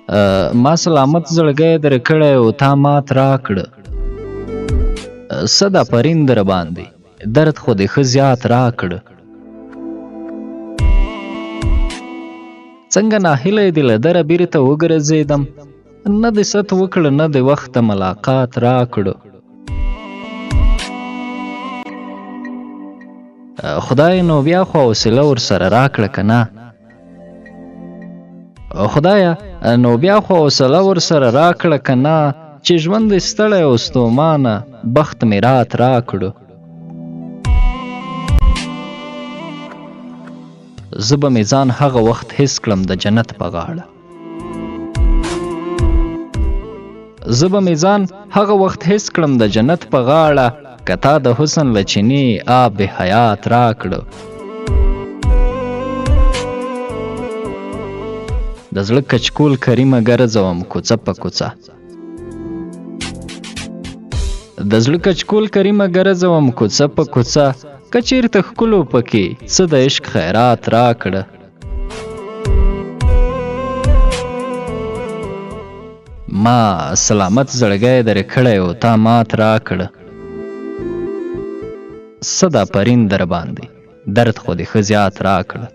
ما سلامت زړګی در کړی او تا مات راکړه. صدا پرین در باندې درد خو دې ښه زیات راکړه. څنګه ناهیلی دې له دره بیرته وګرځېدم، نه دې ست وکړه نه دې وخته ملاقات راکړه. خدای نو بیا خو حوصله ورسره راکړه که نه؟ خدایه نو بیا خو حوصله ورسره راکړه که نه؟ چې ژوند دې ستړی او ستومانه بخت مې رات راکړو. زه به مې ځان هغه وخت حس کړم د جنت په غاړه. زه به مې ځان هغه وخت حس کړم د جنت په غاړه، که تا د حسن له چینې آب حیات راکړو. د زړه کچکول کریمه ګرځوم کوڅه په کوڅه. د زړه کچکول کریمه ګرځوم کوڅه په کوڅه، که چېرته ښکلو پکې څه د عشق خیرات راکړه. ما سلامت زړګی در کړی او تا مات راکړه. صدا پرین در باندې درد خو دې ښه زیات راکړه.